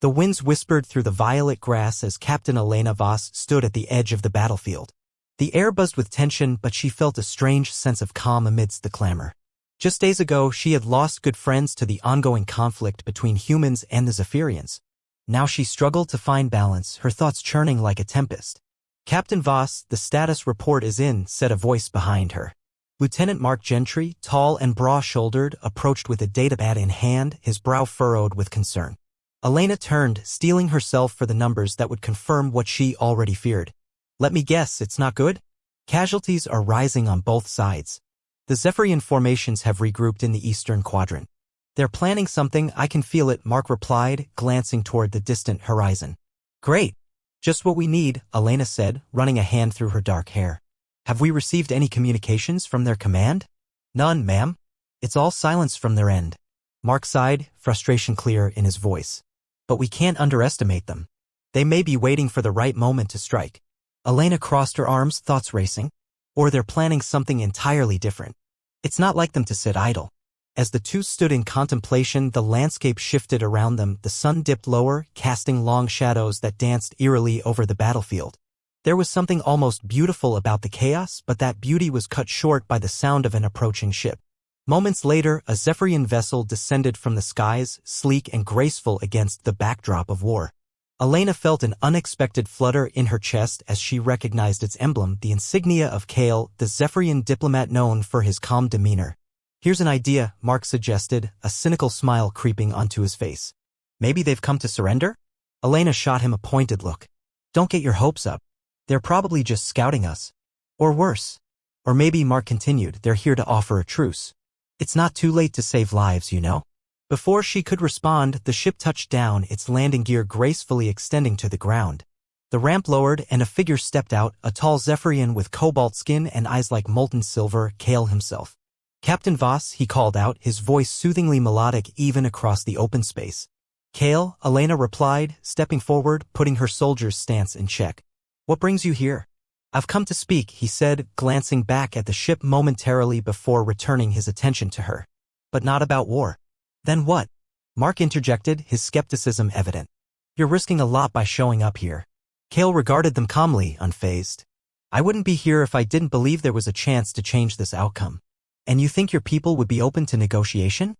The winds whispered through the violet grass as Captain Elena Voss stood at the edge of the battlefield. The air buzzed with tension, but she felt a strange sense of calm amidst the clamor. Just days ago, she had lost good friends to the ongoing conflict between humans and the Zephyrians. Now she struggled to find balance, her thoughts churning like a tempest. "Captain Voss, the status report is in," said a voice behind her. Lieutenant Mark Gentry, tall and broad-shouldered, approached with a datapad in hand, his brow furrowed with concern. Elena turned, steeling herself for the numbers that would confirm what she already feared. "Let me guess, it's not good?" Casualties are rising on both sides. The Zephyrian formations have regrouped in the eastern quadrant. "They're planning something, I can feel it," Mark replied, glancing toward the distant horizon. "Great. Just what we need," Elena said, running a hand through her dark hair. "Have we received any communications from their command?" "None, ma'am. It's all silence from their end." Mark sighed, frustration clear in his voice. "But we can't underestimate them. They may be waiting for the right moment to strike." Elena crossed her arms, thoughts racing. Or they're planning something entirely different. It's not like them to sit idle. As the two stood in contemplation, the landscape shifted around them, the sun dipped lower, casting long shadows that danced eerily over the battlefield. There was something almost beautiful about the chaos, but that beauty was cut short by the sound of an approaching ship. Moments later, a Zephyrian vessel descended from the skies, sleek and graceful against the backdrop of war. Elena felt an unexpected flutter in her chest as she recognized its emblem, the insignia of Kale, the Zephyrian diplomat known for his calm demeanor. "Here's an idea," Mark suggested, a cynical smile creeping onto his face. "Maybe they've come to surrender?" Elena shot him a pointed look. "Don't get your hopes up. They're probably just scouting us. Or worse. Or maybe," Mark continued, "they're here to offer a truce. It's not too late to save lives, you know." Before she could respond, the ship touched down, its landing gear gracefully extending to the ground. The ramp lowered and a figure stepped out, a tall Zephyrian with cobalt skin and eyes like molten silver, Kale himself. "Captain Voss," he called out, his voice soothingly melodic even across the open space. "Kale," Elena replied, stepping forward, putting her soldier's stance in check. "What brings you here?" "I've come to speak," he said, glancing back at the ship momentarily before returning his attention to her. "But not about war." "Then what?" Mark interjected, his skepticism evident. "You're risking a lot by showing up here." Kale regarded them calmly, unfazed. "I wouldn't be here if I didn't believe there was a chance to change this outcome." "And you think your people would be open to negotiation?"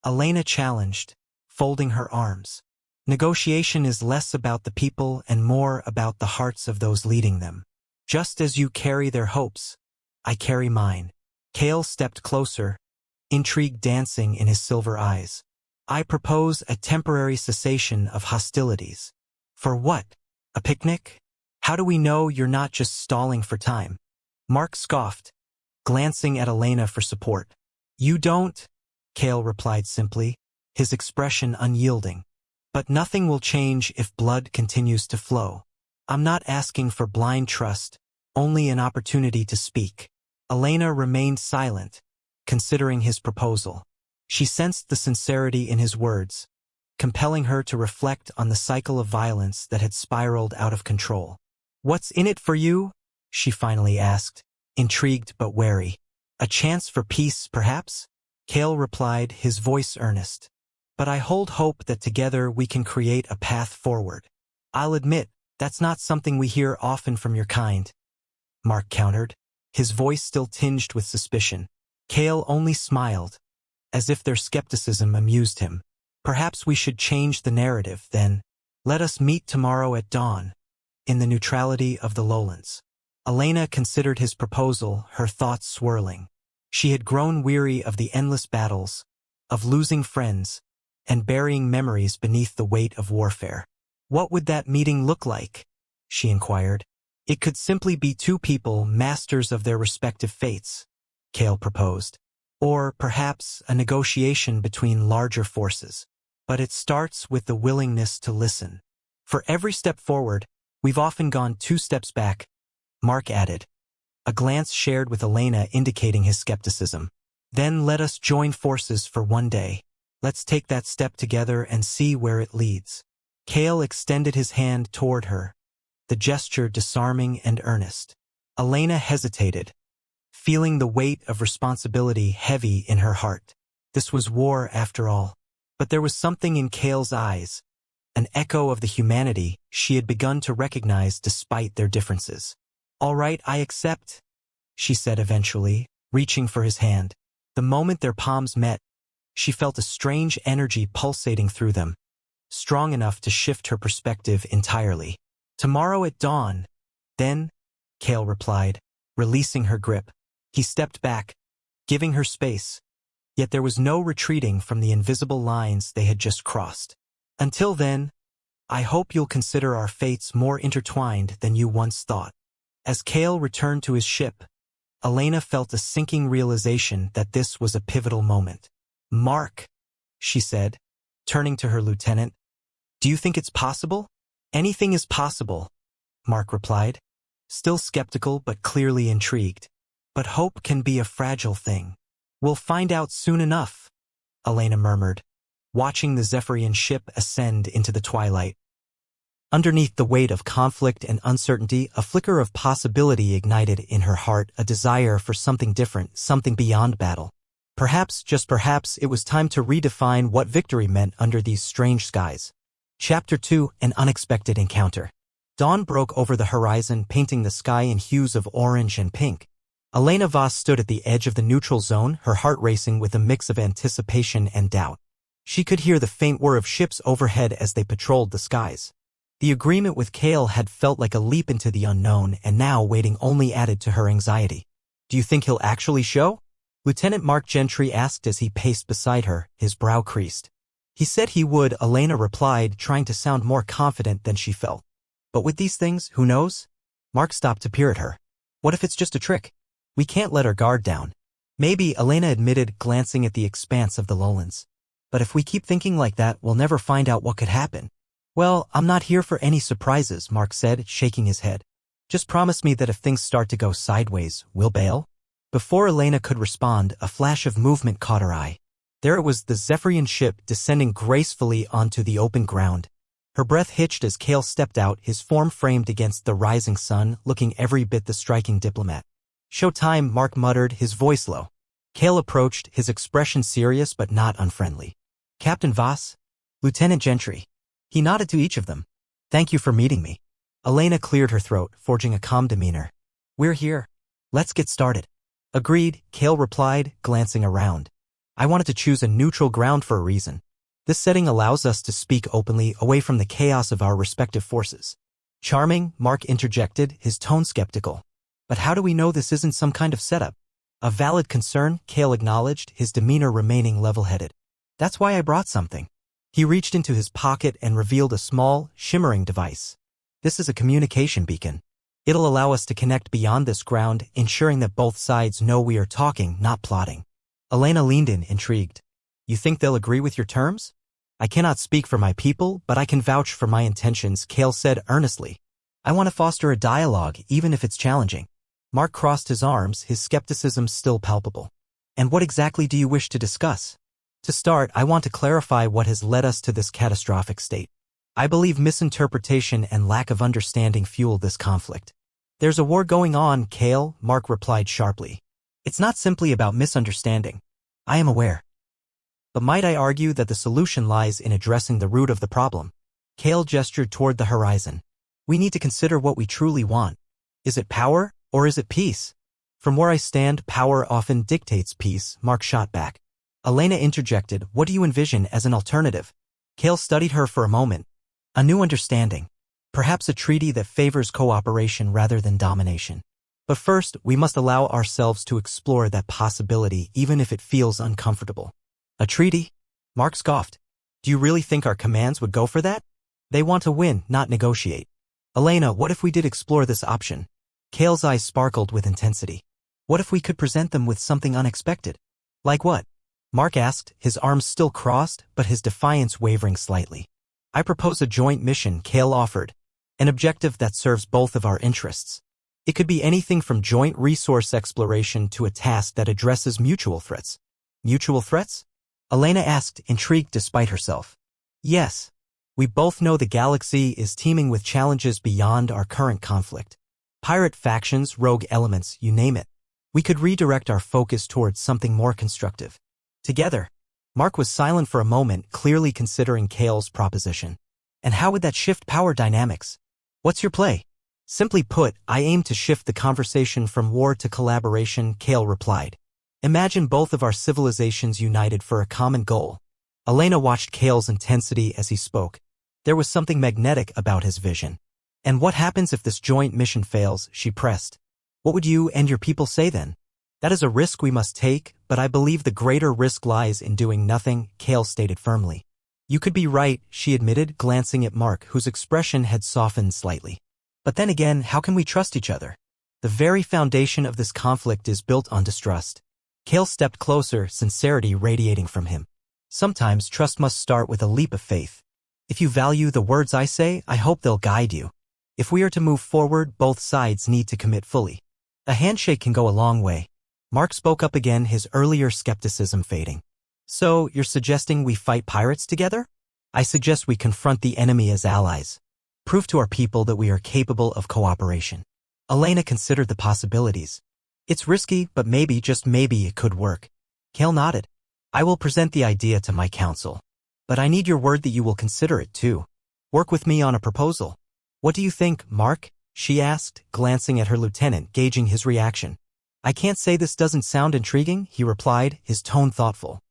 Elena challenged, folding her arms. "Negotiation is less about the people and more about the hearts of those leading them. Just as you carry their hopes, I carry mine." Kale stepped closer, intrigue dancing in his silver eyes. "I propose a temporary cessation of hostilities." "For what? A picnic? How do we know you're not just stalling for time?" Mark scoffed, glancing at Elena for support. "You don't," Kale replied simply, his expression unyielding. "But nothing will change if blood continues to flow. I'm not asking for blind trust, only an opportunity to speak." Elena remained silent, considering his proposal. She sensed the sincerity in his words, compelling her to reflect on the cycle of violence that had spiraled out of control. "What's in it for you?" she finally asked, intrigued but wary. "A chance for peace, perhaps?" Kale replied, his voice earnest. "But I hold hope that together we can create a path forward." "I'll admit, that's not something we hear often from your kind," Mark countered, his voice still tinged with suspicion. Kale only smiled, as if their skepticism amused him. "Perhaps we should change the narrative, then. Let us meet tomorrow at dawn, in the neutrality of the lowlands." Elena considered his proposal, her thoughts swirling. She had grown weary of the endless battles, of losing friends, and burying memories beneath the weight of warfare. "What would that meeting look like?" she inquired. "It could simply be two people, masters of their respective fates," Kale proposed. "Or perhaps a negotiation between larger forces. But it starts with the willingness to listen. For every step forward, we've often gone 2 steps back," Mark added, a glance shared with Elena indicating his skepticism. "Then let us join forces for one day. Let's take that step together and see where it leads." Kale extended his hand toward her, the gesture disarming and earnest. Elena hesitated, feeling the weight of responsibility heavy in her heart. This was war after all. But there was something in Kale's eyes, an echo of the humanity she had begun to recognize despite their differences. "All right, I accept," she said eventually, reaching for his hand. The moment their palms met, she felt a strange energy pulsating through them, strong enough to shift her perspective entirely. "Tomorrow at dawn." "Then," Kale replied, releasing her grip. He stepped back, giving her space, yet there was no retreating from the invisible lines they had just crossed. "Until then, I hope you'll consider our fates more intertwined than you once thought." As Kale returned to his ship, Elena felt a sinking realization that this was a pivotal moment. "Mark," she said, turning to her lieutenant, "do you think it's possible?" "Anything is possible," Mark replied, still skeptical but clearly intrigued. "But hope can be a fragile thing." "We'll find out soon enough," Elena murmured, watching the Zephyrian ship ascend into the twilight. Underneath the weight of conflict and uncertainty, a flicker of possibility ignited in her heart, a desire for something different, something beyond battle. Perhaps, just perhaps, it was time to redefine what victory meant under these strange skies. Chapter 2: An Unexpected Encounter. Dawn broke over the horizon, painting the sky in hues of orange and pink. Elena Voss stood at the edge of the neutral zone, her heart racing with a mix of anticipation and doubt. She could hear the faint whir of ships overhead as they patrolled the skies. The agreement with Kale had felt like a leap into the unknown, and now waiting only added to her anxiety. "Do you think he'll actually show?" Lieutenant Mark Gentry asked as he paced beside her, his brow creased. "He said he would," Elena replied, trying to sound more confident than she felt. "But with these things, who knows?" Mark stopped to peer at her. "What if it's just a trick? We can't let our guard down." "Maybe," Elena admitted, glancing at the expanse of the lowlands. "But if we keep thinking like that, we'll never find out what could happen." "Well, I'm not here for any surprises," Mark said, shaking his head. "Just promise me that if things start to go sideways, we'll bail." Before Elena could respond, a flash of movement caught her eye. There it was, the Zephyrian ship descending gracefully onto the open ground. Her breath hitched as Kale stepped out, his form framed against the rising sun, looking every bit the striking diplomat. "Showtime," Mark muttered, his voice low. Kale approached, his expression serious but not unfriendly. "Captain Voss? Lieutenant Gentry." He nodded to each of them. "Thank you for meeting me." Elena cleared her throat, forging a calm demeanor. "We're here. Let's get started." "Agreed," Kale replied, glancing around. "I wanted to choose a neutral ground for a reason. This setting allows us to speak openly, away from the chaos of our respective forces." "Charming," Mark interjected, his tone skeptical. "But how do we know this isn't some kind of setup?" "A valid concern," Kale acknowledged, his demeanor remaining level-headed. "That's why I brought something." He reached into his pocket and revealed a small, shimmering device. "This is a communication beacon. It'll allow us to connect beyond this ground, ensuring that both sides know we are talking, not plotting." Elena leaned in, intrigued. "You think they'll agree with your terms?" "I cannot speak for my people, but I can vouch for my intentions," Kale said earnestly. "I want to foster a dialogue, even if it's challenging." Mark crossed his arms, his skepticism still palpable. "And what exactly do you wish to discuss?" "To start, I want to clarify what has led us to this catastrophic state. I believe misinterpretation and lack of understanding fuel this conflict." "There's a war going on, Kale," Mark replied sharply. "It's not simply about misunderstanding. I am aware. But might I argue that the solution lies in addressing the root of the problem?" Kale gestured toward the horizon. "We need to consider what we truly want. Is it power, or is it peace?" "From where I stand, power often dictates peace," Mark shot back. Elena interjected, "What do you envision as an alternative?" Kale studied her for a moment. "A new understanding. Perhaps a treaty that favors cooperation rather than domination. But first, we must allow ourselves to explore that possibility, even if it feels uncomfortable." "A treaty?" Mark scoffed. "Do you really think our commands would go for that? They want to win, not negotiate." "Elena, what if we did explore this option?" Kale's eyes sparkled with intensity. "What if we could present them with something unexpected?" "Like what?" Mark asked, his arms still crossed, but his defiance wavering slightly. "I propose a joint mission," Kale offered. "An objective that serves both of our interests. It could be anything from joint resource exploration to a task that addresses mutual threats." "Mutual threats?" Elena asked, intrigued despite herself. "Yes. We both know the galaxy is teeming with challenges beyond our current conflict. Pirate factions, rogue elements, you name it. We could redirect our focus towards something more constructive. Together." Mark was silent for a moment, clearly considering Kale's proposition. And how would that shift power dynamics? What's your play? Simply put, I aim to shift the conversation from war to collaboration, Kale replied. Imagine both of our civilizations united for a common goal. Elena watched Kale's intensity as he spoke. There was something magnetic about his vision. And what happens if this joint mission fails, she pressed. What would you and your people say then? That is a risk we must take, but I believe the greater risk lies in doing nothing, Kale stated firmly. You could be right, she admitted, glancing at Mark, whose expression had softened slightly. But then again, how can we trust each other? The very foundation of this conflict is built on distrust. Kale stepped closer, sincerity radiating from him. Sometimes trust must start with a leap of faith. If you value the words I say, I hope they'll guide you. If we are to move forward, both sides need to commit fully. A handshake can go a long way. Mark spoke up again, his earlier skepticism fading. So, you're suggesting we fight pirates together? I suggest we confront the enemy as allies. Prove to our people that we are capable of cooperation. Elena considered the possibilities. It's risky, but maybe, just maybe, it could work. Kale nodded. I will present the idea to my council. But I need your word that you will consider it too. Work with me on a proposal. What do you think, Mark? She asked, glancing at her lieutenant, gauging his reaction. I can't say this doesn't sound intriguing, he replied, his tone thoughtful.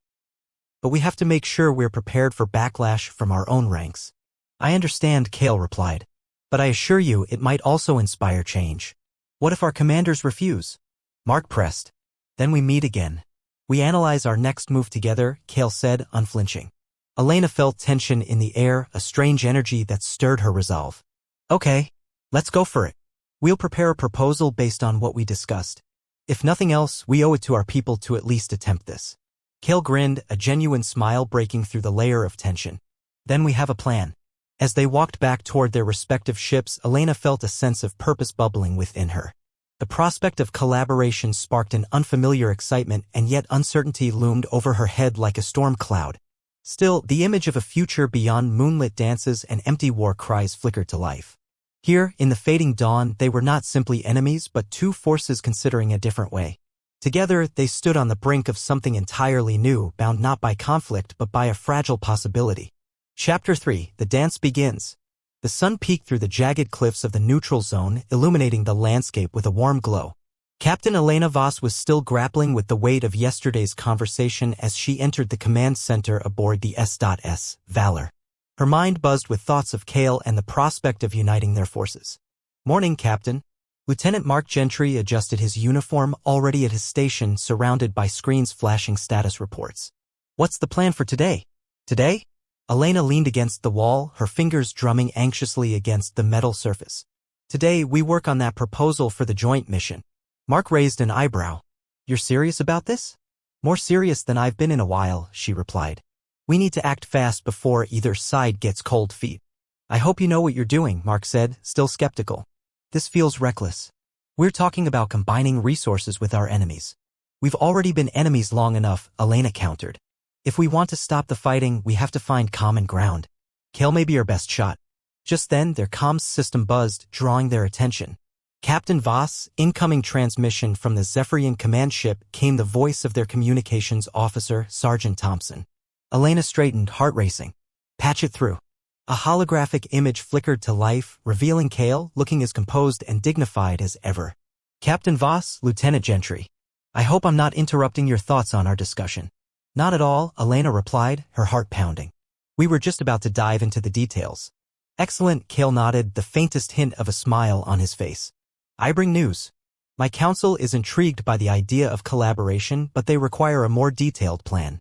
But we have to make sure we're prepared for backlash from our own ranks. I understand, Kale replied. But I assure you it might also inspire change. What if our commanders refuse? Mark pressed. Then we meet again. We analyze our next move together, Kale said, unflinching. Elena felt tension in the air, a strange energy that stirred her resolve. Okay, let's go for it. We'll prepare a proposal based on what we discussed. If nothing else, we owe it to our people to at least attempt this. Kale grinned, a genuine smile breaking through the layer of tension. Then we have a plan. As they walked back toward their respective ships, Elena felt a sense of purpose bubbling within her. The prospect of collaboration sparked an unfamiliar excitement, and yet uncertainty loomed over her head like a storm cloud. Still, the image of a future beyond moonlit dances and empty war cries flickered to life. Here, in the fading dawn, they were not simply enemies but two forces considering a different way. Together, they stood on the brink of something entirely new, bound not by conflict but by a fragile possibility. Chapter 3, The Dance Begins. The sun peeked through the jagged cliffs of the neutral zone, illuminating the landscape with a warm glow. Captain Elena Voss was still grappling with the weight of yesterday's conversation as she entered the command center aboard the S.S. Valor. Her mind buzzed with thoughts of Kale and the prospect of uniting their forces. Morning, Captain. Lieutenant Mark Gentry adjusted his uniform, already at his station, surrounded by screens flashing status reports. What's the plan for today? Today? Elena leaned against the wall, her fingers drumming anxiously against the metal surface. Today, we work on that proposal for the joint mission. Mark raised an eyebrow. You're serious about this? More serious than I've been in a while, she replied. We need to act fast before either side gets cold feet. I hope you know what you're doing, Mark said, still skeptical. This feels reckless. We're talking about combining resources with our enemies. We've already been enemies long enough, Elena countered. If we want to stop the fighting, we have to find common ground. Kale may be our best shot. Just then, their comms system buzzed, drawing their attention. Captain Voss, incoming transmission from the Zephyrian command ship, came the voice of their communications officer, Sergeant Thompson. Elena straightened, heart racing. Patch it through. A holographic image flickered to life, revealing Kale, looking as composed and dignified as ever. Captain Voss, Lieutenant Gentry. I hope I'm not interrupting your thoughts on our discussion. Not at all, Elena replied, her heart pounding. We were just about to dive into the details. Excellent, Kale nodded, the faintest hint of a smile on his face. I bring news. My council is intrigued by the idea of collaboration, but they require a more detailed plan.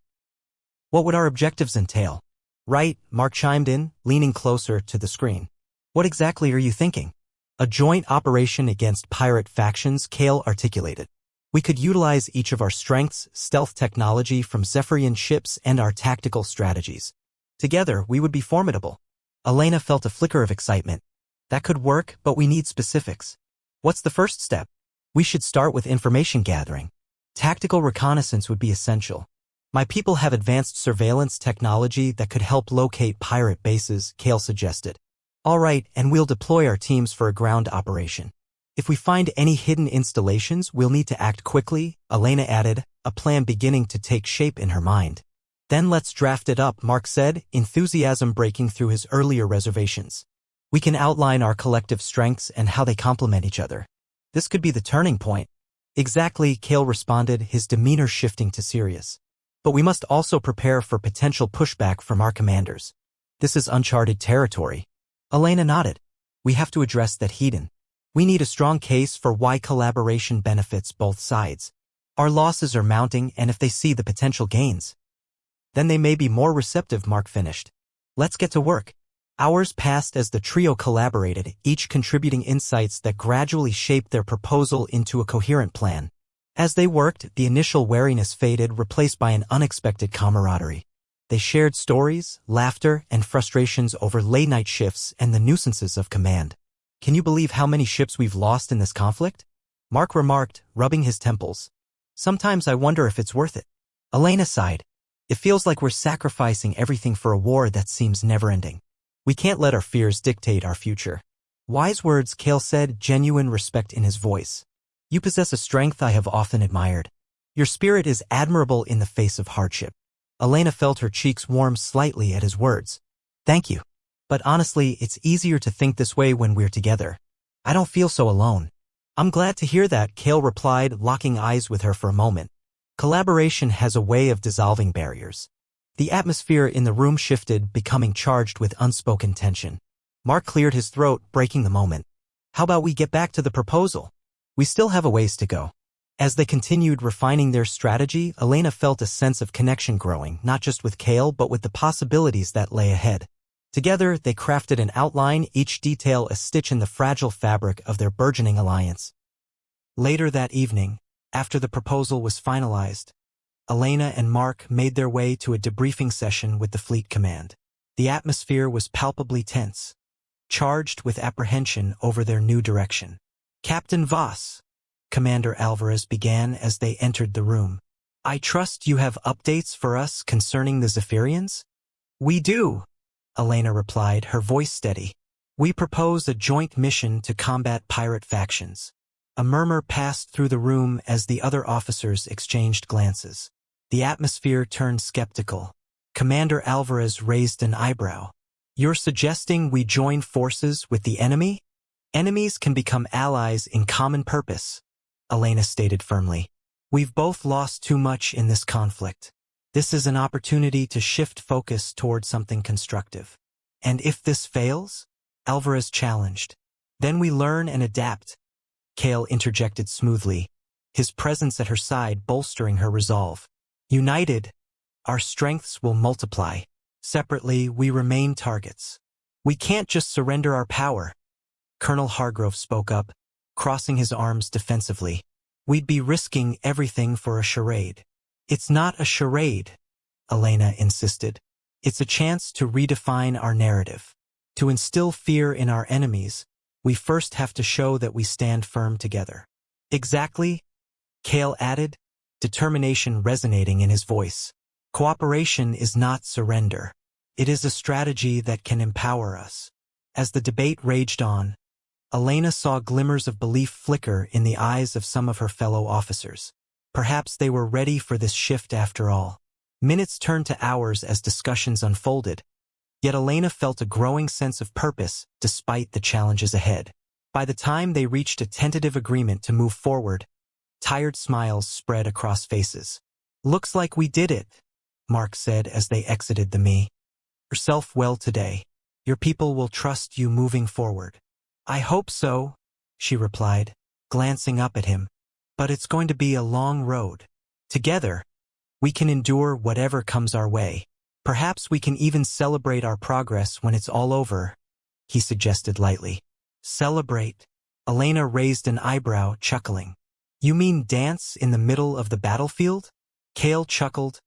What would our objectives entail? Right, Mark chimed in, leaning closer to the screen. What exactly are you thinking? A joint operation against pirate factions, Kale articulated. We could utilize each of our strengths, stealth technology from Zephyrian ships, and our tactical strategies. Together, we would be formidable. Elena felt a flicker of excitement. That could work, but we need specifics. What's the first step? We should start with information gathering. Tactical reconnaissance would be essential. My people have advanced surveillance technology that could help locate pirate bases, Kale suggested. All right, and we'll deploy our teams for a ground operation. If we find any hidden installations, we'll need to act quickly, Elena added, a plan beginning to take shape in her mind. Then let's draft it up, Mark said, enthusiasm breaking through his earlier reservations. We can outline our collective strengths and how they complement each other. This could be the turning point. Exactly, Cale responded, his demeanor shifting to serious. But we must also prepare for potential pushback from our commanders. This is uncharted territory. Elena nodded. We have to address that heat-in. We need a strong case for why collaboration benefits both sides. Our losses are mounting, and if they see the potential gains, then they may be more receptive, Mark finished. Let's get to work. Hours passed as the trio collaborated, each contributing insights that gradually shaped their proposal into a coherent plan. As they worked, the initial wariness faded, replaced by an unexpected camaraderie. They shared stories, laughter, and frustrations over late-night shifts and the nuisances of command. Can you believe how many ships we've lost in this conflict? Mark remarked, rubbing his temples. Sometimes I wonder if it's worth it. Elena sighed. It feels like we're sacrificing everything for a war that seems never-ending. We can't let our fears dictate our future. Wise words, Cale said, genuine respect in his voice. You possess a strength I have often admired. Your spirit is admirable in the face of hardship. Elena felt her cheeks warm slightly at his words. Thank you. But honestly, it's easier to think this way when we're together. I don't feel so alone. I'm glad to hear that, Cale replied, locking eyes with her for a moment. Collaboration has a way of dissolving barriers. The atmosphere in the room shifted, becoming charged with unspoken tension. Mark cleared his throat, breaking the moment. How about we get back to the proposal? We still have a ways to go. As they continued refining their strategy, Elena felt a sense of connection growing, not just with Cale but with the possibilities that lay ahead. Together, they crafted an outline, each detail a stitch in the fragile fabric of their burgeoning alliance. Later that evening, after the proposal was finalized, Elena and Mark made their way to a debriefing session with the fleet command. The atmosphere was palpably tense, charged with apprehension over their new direction. Captain Voss, Commander Alvarez began as they entered the room. I trust you have updates for us concerning the Zephyrians? We do, Elena replied, her voice steady. We propose a joint mission to combat pirate factions. A murmur passed through the room as the other officers exchanged glances. The atmosphere turned skeptical. Commander Alvarez raised an eyebrow. You're suggesting we join forces with the enemy? Enemies can become allies in common purpose, Elena stated firmly. We've both lost too much in this conflict. This is an opportunity to shift focus toward something constructive. And if this fails? Alvarez challenged. Then we learn and adapt, Cale interjected smoothly, his presence at her side bolstering her resolve. United, our strengths will multiply. Separately, we remain targets. We can't just surrender our power. Colonel Hargrove spoke up, crossing his arms defensively. We'd be risking everything for a charade. It's not a charade, Elena insisted. It's a chance to redefine our narrative. To instill fear in our enemies, we first have to show that we stand firm together. Exactly, Cale added, determination resonating in his voice. Cooperation is not surrender. It is a strategy that can empower us. As the debate raged on, Elena saw glimmers of belief flicker in the eyes of some of her fellow officers. Perhaps they were ready for this shift after all. Minutes turned to hours as discussions unfolded, yet Elena felt a growing sense of purpose despite the challenges ahead. By the time they reached a tentative agreement to move forward, tired smiles spread across faces. Looks like we did it, Mark said as they exited the me. Yourself well today. Your people will trust you moving forward. I hope so, she replied, glancing up at him. But it's going to be a long road. Together, we can endure whatever comes our way. Perhaps we can even celebrate our progress when it's all over, he suggested lightly. Celebrate? Elena raised an eyebrow, chuckling. You mean dance in the middle of the battlefield? Cale chuckled,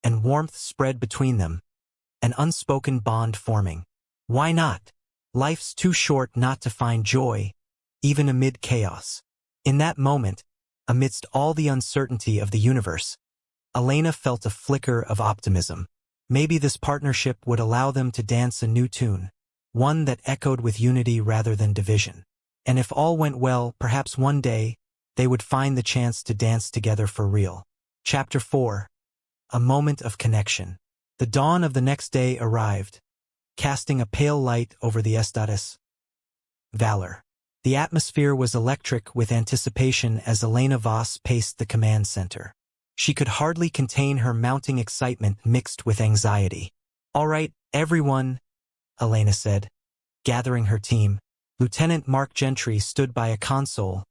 and warmth spread between them, an unspoken bond forming. Why not? Life's too short not to find joy, even amid chaos. In that moment, amidst all the uncertainty of the universe, Elena felt a flicker of optimism. Maybe this partnership would allow them to dance a new tune, one that echoed with unity rather than division. And if all went well, perhaps one day, they would find the chance to dance together for real. Chapter 4. A Moment of Connection. The dawn of the next day arrived, casting a pale light over the Estatus Valor. The atmosphere was electric with anticipation as Elena Voss paced the command center. She could hardly contain her mounting excitement mixed with anxiety. "All right, everyone," Elena said, gathering her team. Lieutenant Mark Gentry stood by a console,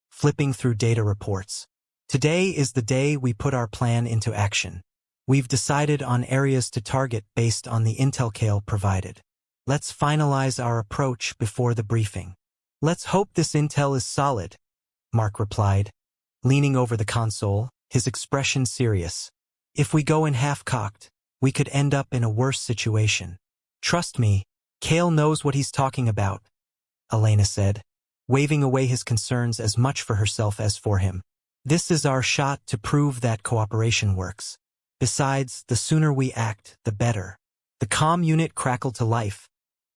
flipping through data reports. "Today is the day we put our plan into action. We've decided on areas to target based on the intel Kale provided. Let's finalize our approach before the briefing." "Let's hope this intel is solid," Mark replied, leaning over the console, his expression serious. "If we go in half-cocked, we could end up in a worse situation." "Trust me, Kale knows what he's talking about," Elena said, waving away his concerns as much for herself as for him. "This is our shot to prove that cooperation works. Besides, the sooner we act, the better." The comm unit crackled to life,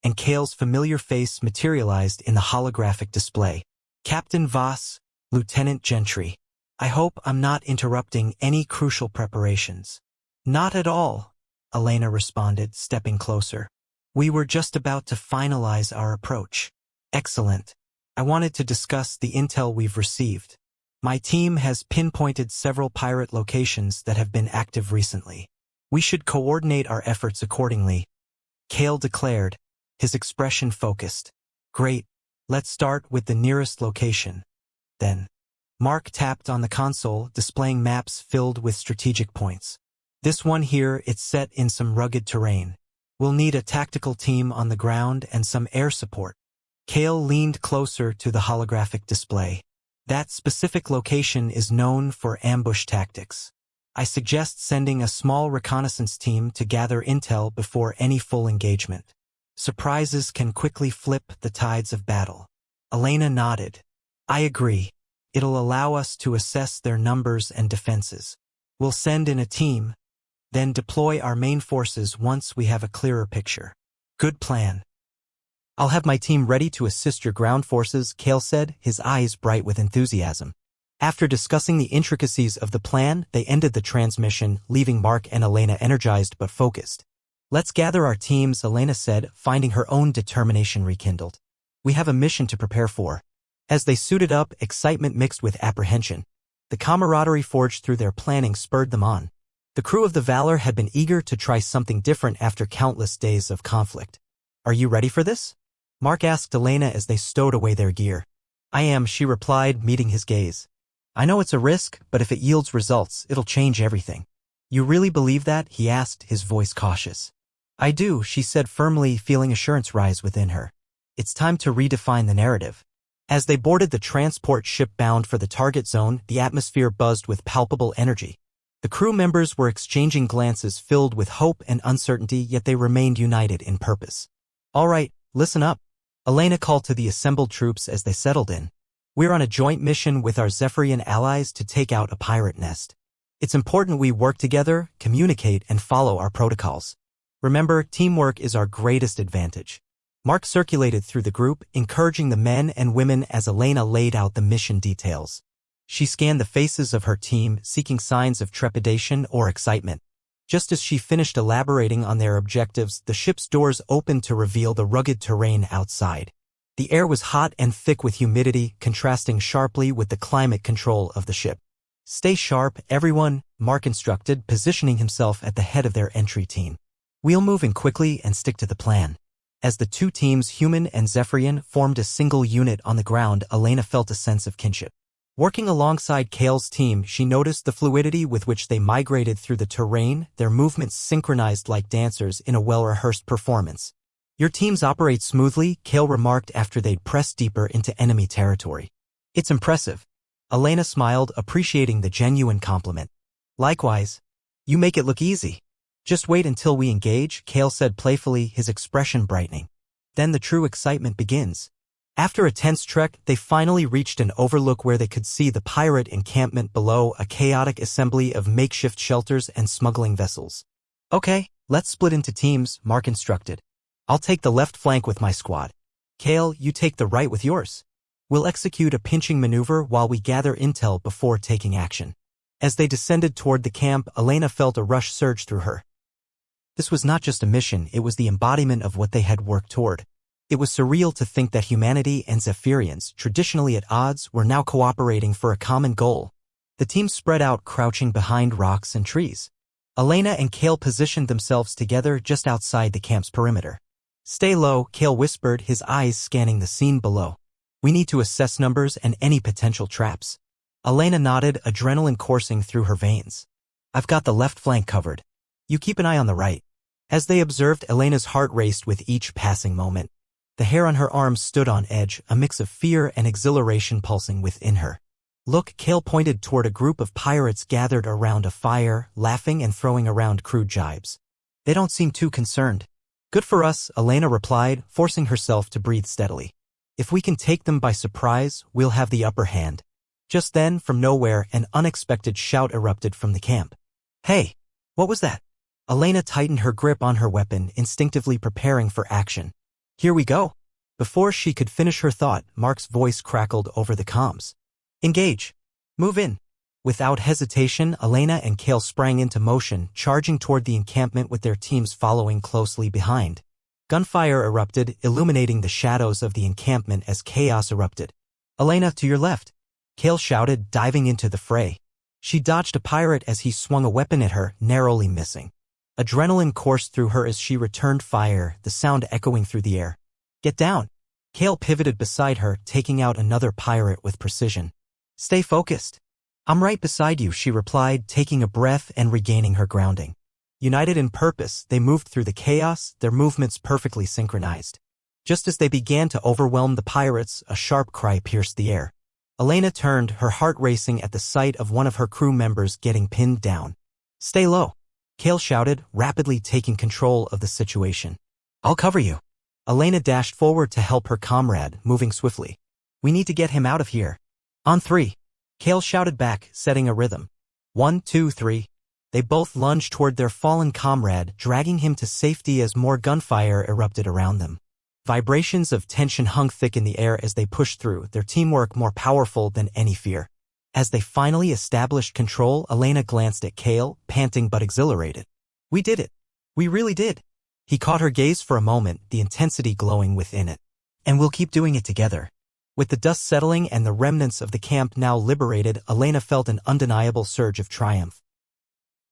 and Kale's familiar face materialized in the holographic display. "Captain Voss, Lieutenant Gentry. I hope I'm not interrupting any crucial preparations." "Not at all," Elena responded, stepping closer. "We were just about to finalize our approach." "Excellent. I wanted to discuss the intel we've received. My team has pinpointed several pirate locations that have been active recently. We should coordinate our efforts accordingly," Kale declared, his expression focused. "Great. Let's start with the nearest location, then." Mark tapped on the console, displaying maps filled with strategic points. "This one here, it's set in some rugged terrain. We'll need a tactical team on the ground and some air support." Kale leaned closer to the holographic display. "That specific location is known for ambush tactics. I suggest sending a small reconnaissance team to gather intel before any full engagement. Surprises can quickly flip the tides of battle." Elena nodded. "I agree. It'll allow us to assess their numbers and defenses. We'll send in a team, then deploy our main forces once we have a clearer picture." "Good plan." "I'll have my team ready to assist your ground forces," Kale said, his eyes bright with enthusiasm. After discussing the intricacies of the plan, they ended the transmission, leaving Mark and Elena energized but focused. "Let's gather our teams," Elena said, finding her own determination rekindled. "We have a mission to prepare for." As they suited up, excitement mixed with apprehension. The camaraderie forged through their planning spurred them on. The crew of the Valor had been eager to try something different after countless days of conflict. "Are you ready for this?" Mark asked Elena as they stowed away their gear. "I am," she replied, meeting his gaze. "I know it's a risk, but if it yields results, it'll change everything." "You really believe that?" he asked, his voice cautious. "I do," she said firmly, feeling assurance rise within her. "It's time to redefine the narrative." As they boarded the transport ship bound for the target zone, the atmosphere buzzed with palpable energy. The crew members were exchanging glances filled with hope and uncertainty, yet they remained united in purpose. "All right, listen up," Elena called to the assembled troops as they settled in. "We're on a joint mission with our Zephyrian allies to take out a pirate nest. It's important we work together, communicate, and follow our protocols. Remember, teamwork is our greatest advantage." Mark circulated through the group, encouraging the men and women as Elena laid out the mission details. She scanned the faces of her team, seeking signs of trepidation or excitement. Just as she finished elaborating on their objectives, the ship's doors opened to reveal the rugged terrain outside. The air was hot and thick with humidity, contrasting sharply with the climate control of the ship. "Stay sharp, everyone," Mark instructed, positioning himself at the head of their entry team. "We'll move in quickly and stick to the plan." As the two teams, human and Zephyrian, formed a single unit on the ground, Elena felt a sense of kinship. Working alongside Kale's team, she noticed the fluidity with which they migrated through the terrain, their movements synchronized like dancers in a well-rehearsed performance. "Your teams operate smoothly," Kale remarked after they'd pressed deeper into enemy territory. "It's impressive." Elena smiled, appreciating the genuine compliment. "Likewise. You make it look easy." "Just wait until we engage," Kale said playfully, his expression brightening. "Then the true excitement begins." After a tense trek, they finally reached an overlook where they could see the pirate encampment below, a chaotic assembly of makeshift shelters and smuggling vessels. "Okay, let's split into teams," Mark instructed. "I'll take the left flank with my squad. Kale, you take the right with yours. We'll execute a pinching maneuver while we gather intel before taking action." As they descended toward the camp, Elena felt a rush surge through her. This was not just a mission, it was the embodiment of what they had worked toward. It was surreal to think that humanity and Zephyrians, traditionally at odds, were now cooperating for a common goal. The team spread out, crouching behind rocks and trees. Elena and Kale positioned themselves together just outside the camp's perimeter. "Stay low," Kale whispered, his eyes scanning the scene below. "We need to assess numbers and any potential traps." Elena nodded, adrenaline coursing through her veins. "I've got the left flank covered. You keep an eye on the right." As they observed, Elena's heart raced with each passing moment. The hair on her arms stood on edge, a mix of fear and exhilaration pulsing within her. "Look," Kale pointed toward a group of pirates gathered around a fire, laughing and throwing around crude jibes. "They don't seem too concerned." "Good for us," Elena replied, forcing herself to breathe steadily. "If we can take them by surprise, we'll have the upper hand." Just then, from nowhere, an unexpected shout erupted from the camp. "Hey! What was that?" Elena tightened her grip on her weapon, instinctively preparing for action. "Here we go." Before she could finish her thought, Mark's voice crackled over the comms. "Engage! Move in!" Without hesitation, Elena and Kale sprang into motion, charging toward the encampment with their teams following closely behind. Gunfire erupted, illuminating the shadows of the encampment as chaos erupted. "Elena, to your left!" Kale shouted, diving into the fray. She dodged a pirate as he swung a weapon at her, narrowly missing. Adrenaline coursed through her as she returned fire, the sound echoing through the air. "Get down!" Kale pivoted beside her, taking out another pirate with precision. "Stay focused." "I'm right beside you," she replied, taking a breath and regaining her grounding. United in purpose, they moved through the chaos, their movements perfectly synchronized. Just as they began to overwhelm the pirates, a sharp cry pierced the air. Elena turned, her heart racing at the sight of one of her crew members getting pinned down. "Stay low," Kale shouted, rapidly taking control of the situation. "I'll cover you." Elena dashed forward to help her comrade, moving swiftly. "We need to get him out of here." "On three," Kale shouted back, setting a rhythm. 1, 2, 3. They both lunged toward their fallen comrade, dragging him to safety as more gunfire erupted around them. Vibrations of tension hung thick in the air as they pushed through, their teamwork more powerful than any fear. As they finally established control, Elena glanced at Kale, panting but exhilarated. "We did it. We really did." He caught her gaze for a moment, the intensity glowing within it. "And we'll keep doing it together." With the dust settling and the remnants of the camp now liberated, Elena felt an undeniable surge of triumph.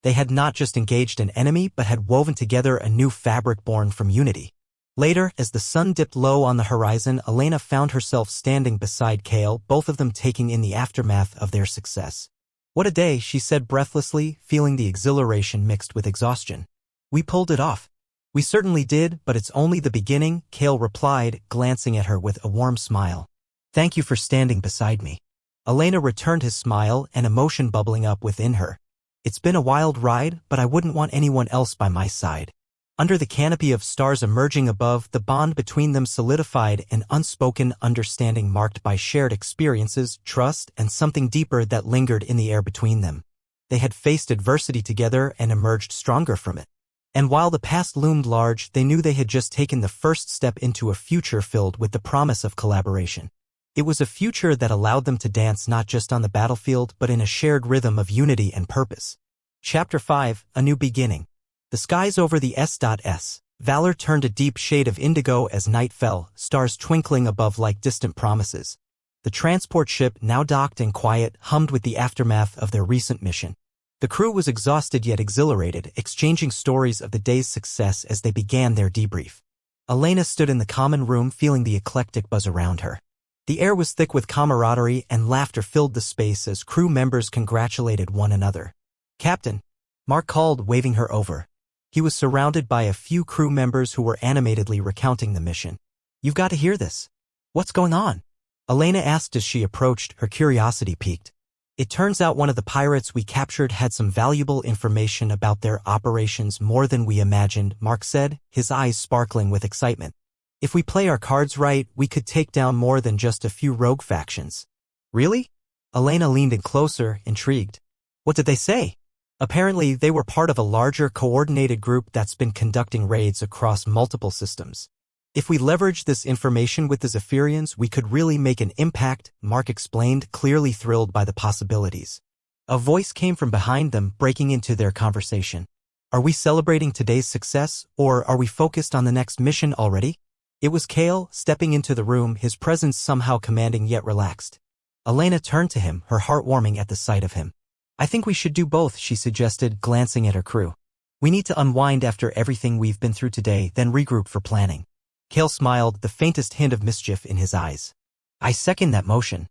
They had not just engaged an enemy but had woven together a new fabric born from unity. Later, as the sun dipped low on the horizon, Elena found herself standing beside Kale, both of them taking in the aftermath of their success. "What a day," she said breathlessly, feeling the exhilaration mixed with exhaustion. "We pulled it off." "We certainly did, but it's only the beginning," Kale replied, glancing at her with a warm smile. "Thank you for standing beside me." Elena returned his smile, an emotion bubbling up within her. "It's been a wild ride, but I wouldn't want anyone else by my side." Under the canopy of stars emerging above, the bond between them solidified, an unspoken understanding marked by shared experiences, trust, and something deeper that lingered in the air between them. They had faced adversity together and emerged stronger from it. And while the past loomed large, they knew they had just taken the first step into a future filled with the promise of collaboration. It was a future that allowed them to dance not just on the battlefield but in a shared rhythm of unity and purpose. Chapter 5, A New Beginning. The skies over the S.S. Valor turned a deep shade of indigo as night fell, stars twinkling above like distant promises. The transport ship, now docked and quiet, hummed with the aftermath of their recent mission. The crew was exhausted yet exhilarated, exchanging stories of the day's success as they began their debrief. Elena stood in the common room feeling the eclectic buzz around her. The air was thick with camaraderie and laughter filled the space as crew members congratulated one another. "Captain," Mark called, waving her over. He was surrounded by a few crew members who were animatedly recounting the mission. "You've got to hear this." "What's going on?" Elena asked as she approached, her curiosity piqued. "It turns out one of the pirates we captured had some valuable information about their operations, more than we imagined," Mark said, his eyes sparkling with excitement. "If we play our cards right, we could take down more than just a few rogue factions." "Really?" Elena leaned in closer, intrigued. "What did they say?" "Apparently, they were part of a larger, coordinated group that's been conducting raids across multiple systems. If we leverage this information with the Zephyrians, we could really make an impact," Mark explained, clearly thrilled by the possibilities. A voice came from behind them, breaking into their conversation. Are we celebrating today's success, or are we focused on the next mission already? It was Kale, stepping into the room, his presence somehow commanding yet relaxed. Elena turned to him, her heart warming at the sight of him. I think we should do both, she suggested, glancing at her crew. We need to unwind after everything we've been through today, then regroup for planning. Kale smiled, the faintest hint of mischief in his eyes. I second that motion.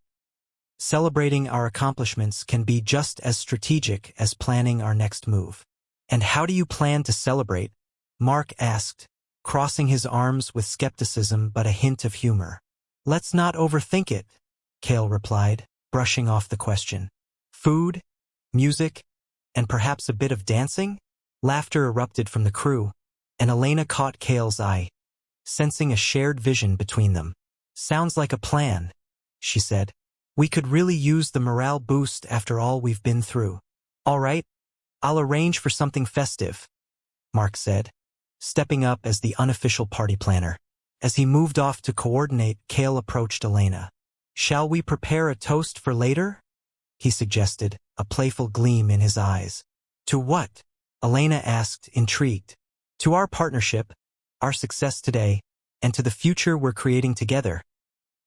Celebrating our accomplishments can be just as strategic as planning our next move. And how do you plan to celebrate? Mark asked, crossing his arms with skepticism but a hint of humor. Let's not overthink it, Kale replied, brushing off the question. Food, music, and perhaps a bit of dancing? Laughter erupted from the crew, and Elena caught Kale's eye, sensing a shared vision between them. Sounds like a plan, she said. We could really use the morale boost after all we've been through. All right, I'll arrange for something festive, Mark said, stepping up as the unofficial party planner. As he moved off to coordinate, Kale approached Elena. Shall we prepare a toast for later? He suggested, a playful gleam in his eyes. To what? Elena asked, intrigued. To our partnership, our success today, and to the future we're creating together,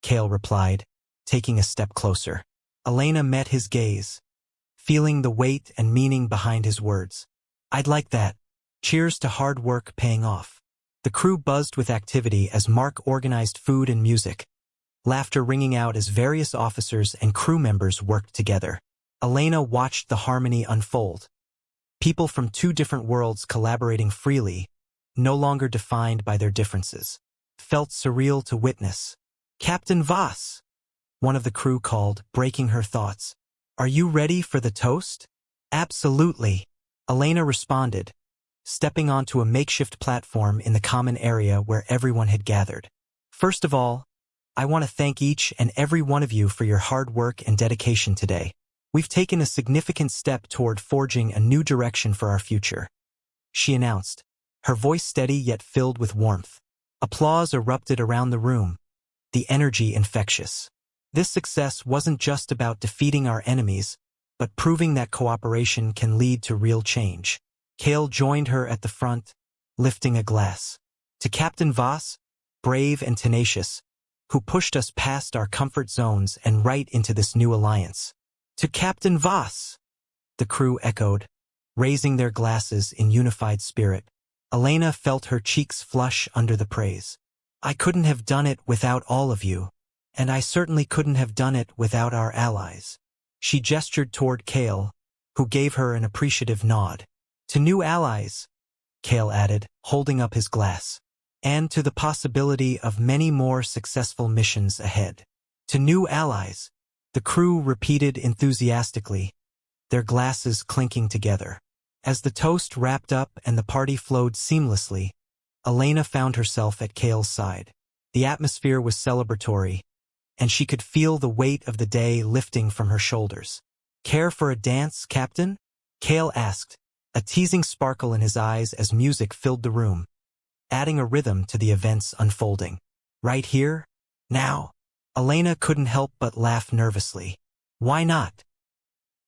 Kale replied, taking a step closer. Elena met his gaze, feeling the weight and meaning behind his words. I'd like that. Cheers to hard work paying off. The crew buzzed with activity as Mark organized food and music, laughter ringing out as various officers and crew members worked together. Elena watched the harmony unfold. People from two different worlds collaborating freely, no longer defined by their differences. Felt surreal to witness. Captain Voss, one of the crew called, breaking her thoughts. Are you ready for the toast? Absolutely, Elena responded, stepping onto a makeshift platform in the common area where everyone had gathered. First of all, I want to thank each and every one of you for your hard work and dedication today. We've taken a significant step toward forging a new direction for our future, she announced, her voice steady yet filled with warmth. Applause erupted around the room, the energy infectious. This success wasn't just about defeating our enemies, but proving that cooperation can lead to real change. Kale joined her at the front, lifting a glass. To Captain Voss, brave and tenacious, who pushed us past our comfort zones and right into this new alliance. To Captain Voss, the crew echoed, raising their glasses in unified spirit. Elena felt her cheeks flush under the praise. I couldn't have done it without all of you, and I certainly couldn't have done it without our allies. She gestured toward Kale, who gave her an appreciative nod. To new allies, Kale added, holding up his glass, and to the possibility of many more successful missions ahead. To new allies, the crew repeated enthusiastically, their glasses clinking together. As the toast wrapped up and the party flowed seamlessly, Elena found herself at Kale's side. The atmosphere was celebratory, and she could feel the weight of the day lifting from her shoulders. Care for a dance, Captain? Kale asked, a teasing sparkle in his eyes as music filled the room, adding a rhythm to the events unfolding. Right here? Now? Elena couldn't help but laugh nervously. Why not?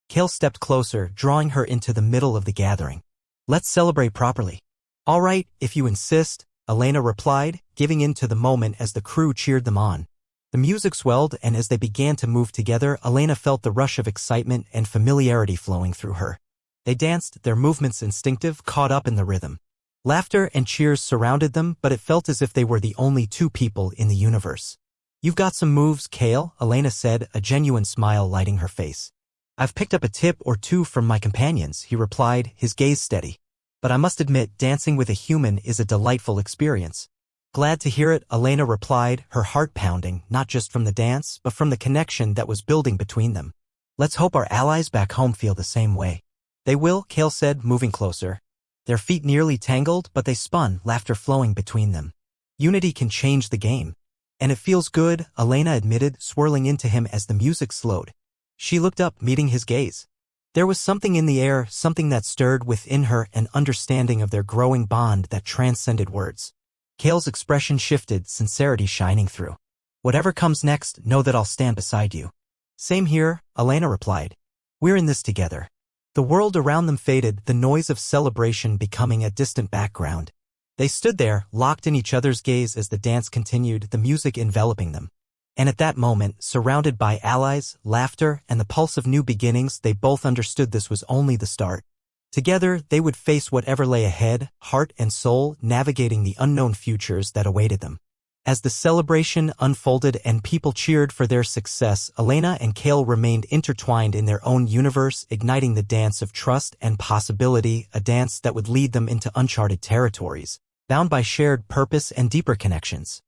Kale stepped closer, drawing her into the middle of the gathering. Let's celebrate properly. All right, if you insist, Elena replied, giving in to the moment as the crew cheered them on. The music swelled, and as they began to move together, Elena felt the rush of excitement and familiarity flowing through her. They danced, their movements instinctive, caught up in the rhythm. Laughter and cheers surrounded them, but it felt as if they were the only two people in the universe. You've got some moves, Kale, Elena said, a genuine smile lighting her face. I've picked up a tip or two from my companions, he replied, his gaze steady. But I must admit, dancing with a human is a delightful experience. Glad to hear it, Elena replied, her heart pounding, not just from the dance, but from the connection that was building between them. Let's hope our allies back home feel the same way. They will, Kale said, moving closer. Their feet nearly tangled, but they spun, laughter flowing between them. Unity can change the game. And it feels good, Elena admitted, swirling into him as the music slowed. She looked up, meeting his gaze. There was something in the air, something that stirred within her, an understanding of their growing bond that transcended words. Kale's expression shifted, sincerity shining through. Whatever comes next, know that I'll stand beside you. Same here, Elena replied. We're in this together. The world around them faded, the noise of celebration becoming a distant background. They stood there, locked in each other's gaze as the dance continued, the music enveloping them. And at that moment, surrounded by allies, laughter, and the pulse of new beginnings, they both understood this was only the start. Together, they would face whatever lay ahead, heart and soul, navigating the unknown futures that awaited them. As the celebration unfolded and people cheered for their success, Elena and Kale remained intertwined in their own universe, igniting the dance of trust and possibility, a dance that would lead them into uncharted territories, bound by shared purpose and deeper connections.